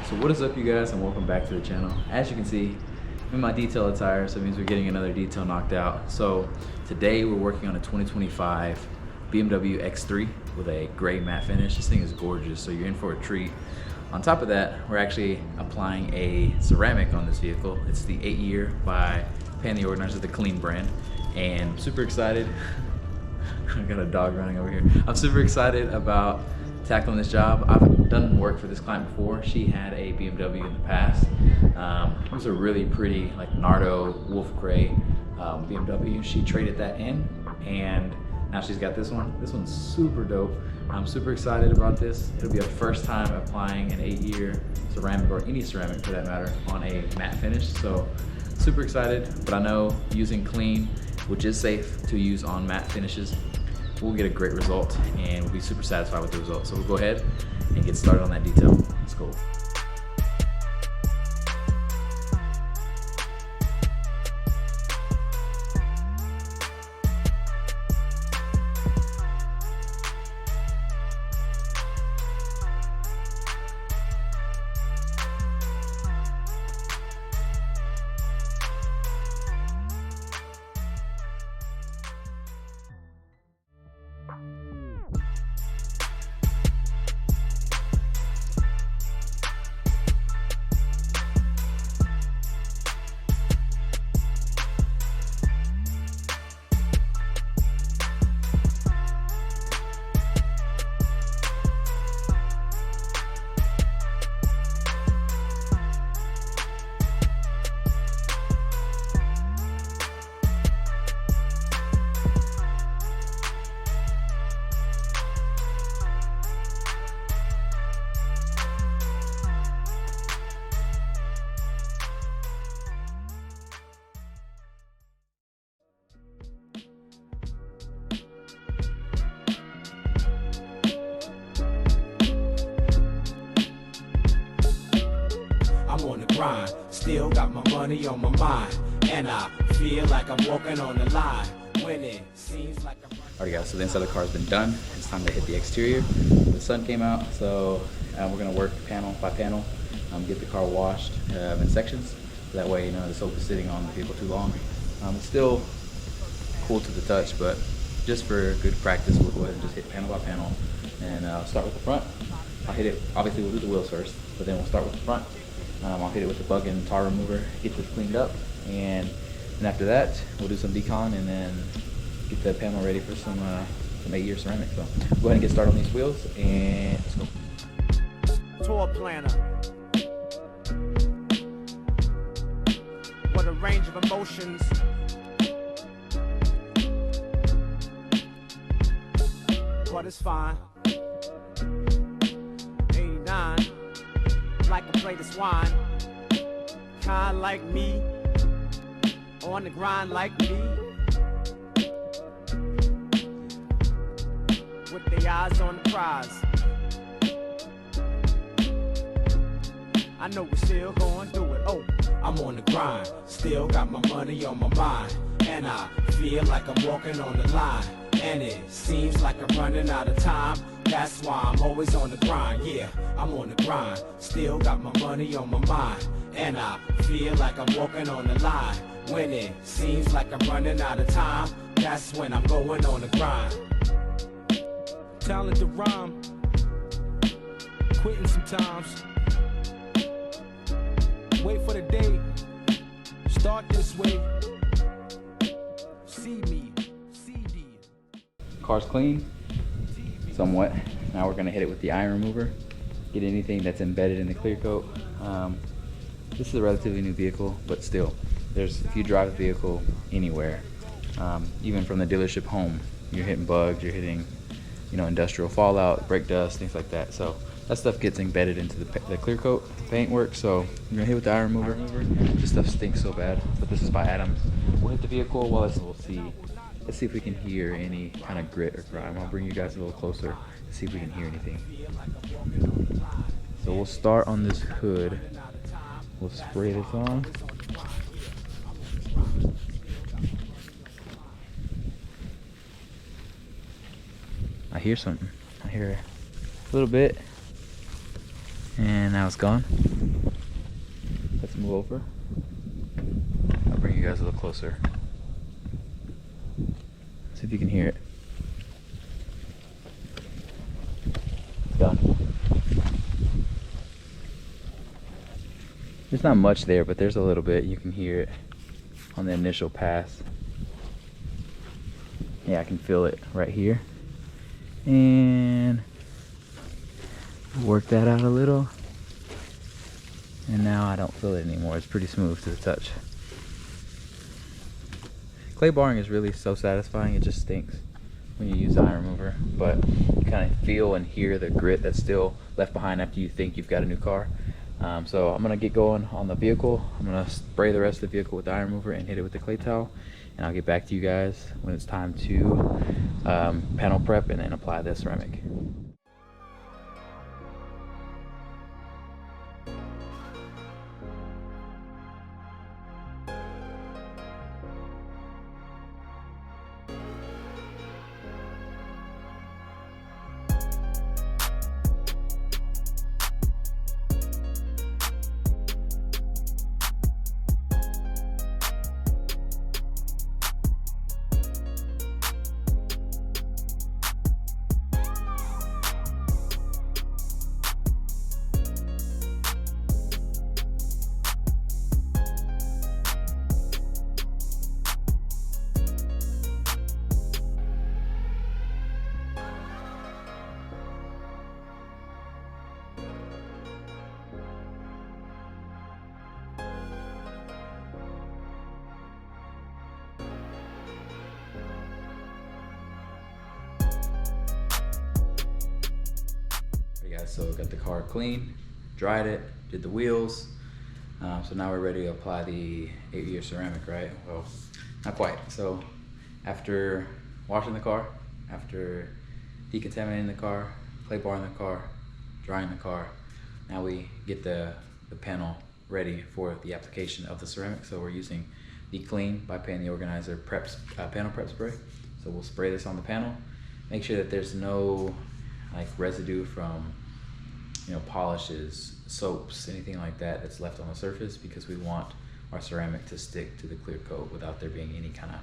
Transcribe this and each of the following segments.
So what is up, you guys, and welcome back to the channel. As you can see, I'm in my detail attire, so it means we're getting another detail knocked out. So today we're working on a 2025 BMW X3 with a gray matte finish. This thing is gorgeous, so you're in for a treat. On top of that, we're actually applying a ceramic on this vehicle. It's the 8-year by Pan the Organizer, the Clean brand, and I'm super excited. I got a dog running over here. I'm super excited about tackling this job. I've done work for this client before. She had a BMW in the past. It was a really pretty, like, Nardo wolf gray BMW. She traded that in, and now she's got this one. This one's super dope. I'm super excited about this. It'll be a first time applying an 8-year ceramic, or any ceramic for that matter, on a matte finish. So super excited, but I know using clean, which is safe to use on matte finishes, we'll get a great result and we'll be super satisfied with the results. So we'll go ahead and get started on that detail. Let's go. I'm on the grind, still got my money on my mind, and I feel like I'm walking on the line when it seems like I'm... Alright guys, so the inside of the car has been done. It's time to hit the exterior. The sun came out, so we're gonna work panel by panel, get the car washed in sections. That way, you know, the soap is sitting on the vehicle too long. It's still cool to the touch, but just for good practice, we'll go ahead and just hit panel by panel. And I'll start with the front. I'll hit it, obviously we'll do the wheels first, but then we'll start with the front. I'll hit it with the bug and tar remover, get this cleaned up, and after that, we'll do some decon and then get the panel ready for some 8-year ceramic. So go ahead and get started on these wheels, and let's go. Tour planner. What a range of emotions. But it's fine. 89. Like a plate of wine, kind like me, on the grind like me, with their eyes on the prize. I know we're still gonna do it. Oh, I'm on the grind, still got my money on my mind, and I feel like I'm walking on the line, and it seems like I'm running out of time. That's why I'm always on the grind, yeah, I'm on the grind. Still got my money on my mind, and I feel like I'm walking on the line. When it seems like I'm running out of time, that's when I'm going on the grind. Talent to rhyme, quitting sometimes. Wait for the day, start this way. See me, CD. Car's clean. Somewhat. Now we're going to hit it with the iron remover, get anything that's embedded in the clear coat. This is a relatively new vehicle, but still, if you drive the vehicle anywhere, even from the dealership home, you're hitting bugs, you're hitting, you know, industrial fallout, brake dust, things like that. So that stuff gets embedded into the clear coat paint work. So we're gonna hit with the iron remover. This stuff stinks so bad, but this is by Adam. We'll hit the vehicle while we'll see. Let's see if we can hear any kind of grit or grime. I'll bring you guys a little closer to see if we can hear anything. So we'll start on this hood. We'll spray this on. I hear something. I hear a little bit, and now it's gone. Let's move over. I'll bring you guys a little closer. See if you can hear it. It's done. There's not much there, but there's a little bit. You can hear it on the initial pass. Yeah, I can feel it right here. And work that out a little. And now I don't feel it anymore. It's pretty smooth to the touch. Clay barring is really so satisfying. It just stinks when you use the iron remover, but you kind of feel and hear the grit that's still left behind after you think you've got a new car. So I'm gonna get going on the vehicle. I'm gonna spray the rest of the vehicle with the iron remover and hit it with the clay towel, and I'll get back to you guys when it's time to panel prep and then apply the ceramic. So got the car clean, dried it, did the wheels. So now we're ready to apply the 8-year ceramic, right? Well, not quite. So after washing the car, after decontaminating the car, clay barring the car, drying the car, now we get the panel ready for the application of the ceramic. So we're using the Clean by Pan the Organizer panel prep spray. So we'll spray this on the panel, make sure that there's no like residue from polishes, soaps, anything like that that's left on the surface, because we want our ceramic to stick to the clear coat without there being any kind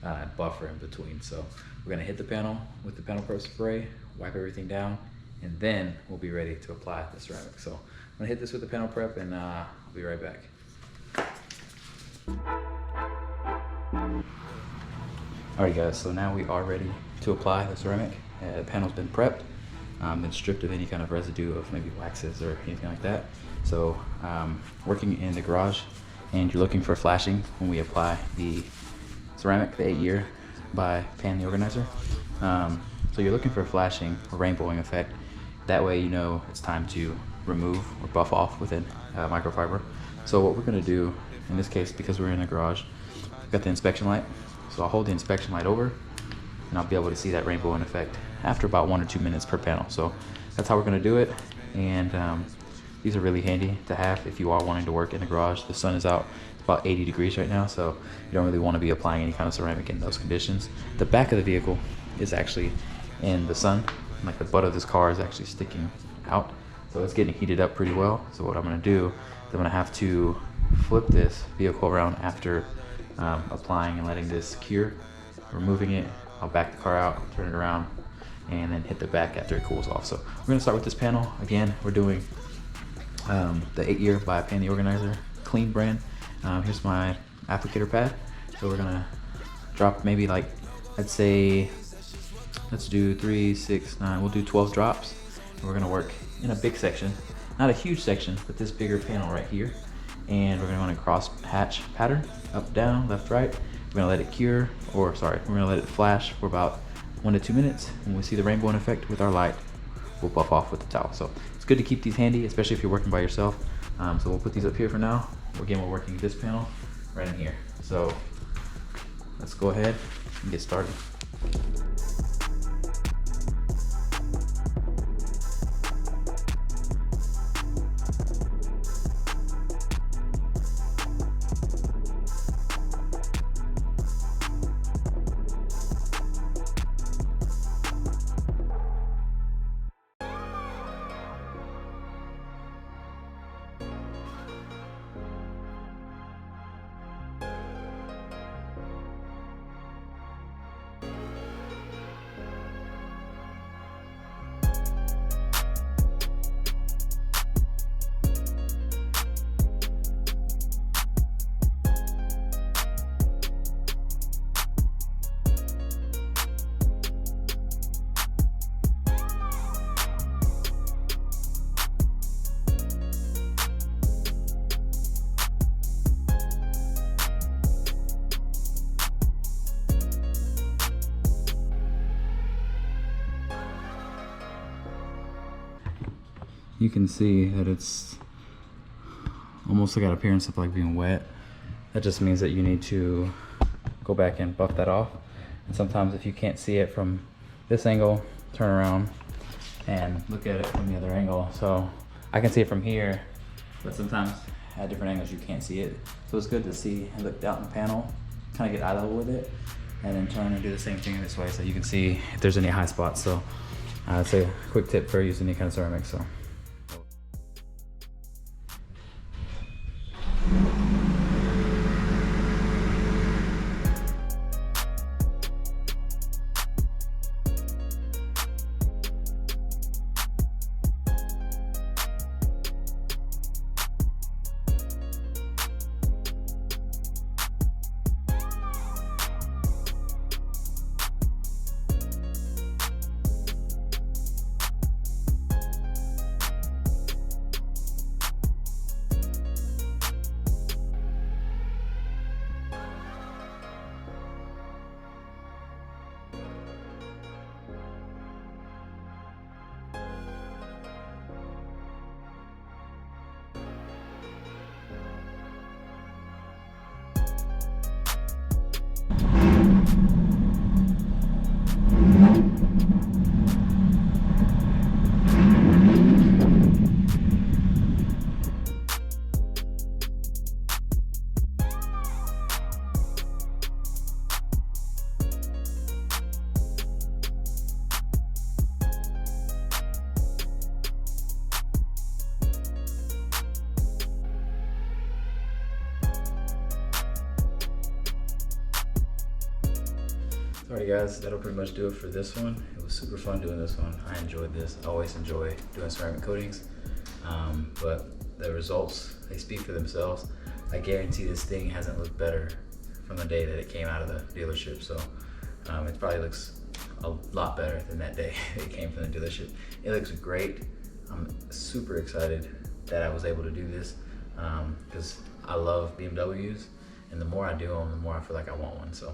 of buffer in between. So we're gonna hit the panel with the panel prep spray, wipe everything down, and then we'll be ready to apply the ceramic. So I'm gonna hit this with the panel prep, and I'll be right back. Alright guys, so now we are ready to apply the ceramic. The panel's been prepped. Been stripped of any kind of residue of maybe waxes or anything like that. So working in the garage, and you're looking for flashing when we apply the ceramic, the 8-year by Pan the Organizer. So you're looking for flashing or rainbowing effect. That way you know it's time to remove or buff off within microfiber. So what we're going to do in this case, because we're in the garage, we've got the inspection light. So I'll hold the inspection light over, and I'll be able to see that rainbowing effect after about 1 or 2 minutes per panel. So that's how we're gonna do it. And these are really handy to have if you are wanting to work in the garage. The sun is out, it's about 80 degrees right now, so you don't really wanna be applying any kind of ceramic in those conditions. The back of the vehicle is actually in the sun. Like the butt of this car is actually sticking out. So it's getting heated up pretty well. So what I'm gonna do is I'm gonna have to flip this vehicle around after applying and letting this cure. Removing it, I'll back the car out, turn it around, and then hit the back after it cools off. So we're gonna start with this panel. Again, we're doing the 8-year by Pan the Organizer, Clean brand. Here's my applicator pad. So we're gonna drop maybe like, I'd say, let's do 3, 6, 9, we'll do 12 drops. And we're gonna work in a big section, not a huge section, but this bigger panel right here. And we're gonna want a cross hatch pattern, up, down, left, right. We're gonna let it cure, or sorry, we're gonna let it flash for about 1 to 2 minutes. When we see the rainbow effect with our light, we'll buff off with the towel. So it's good to keep these handy, especially if you're working by yourself. So we'll put these up here for now. Again, we're working this panel right in here. So let's go ahead and get started. you can see that it's almost got appearance of like being wet. That just means that you need to go back and buff that off. And sometimes if you can't see it from this angle, turn around and look at it from the other angle. So I can see it from here, but sometimes at different angles you can't see it. So it's good to see and look down the panel, kind of get eye level with it, and then turn and do the same thing this way so you can see if there's any high spots. So it's a quick tip for using any kind of ceramic. So. Alrighty guys, that'll pretty much do it for this one. It was super fun doing this one. I enjoyed this. I always enjoy doing ceramic coatings. But the results, they speak for themselves. I guarantee this thing hasn't looked better from the day that it came out of the dealership. So it probably looks a lot better than that day it came from the dealership. It looks great. I'm super excited that I was able to do this because I love BMWs, and the more I do them, the more I feel like I want one. So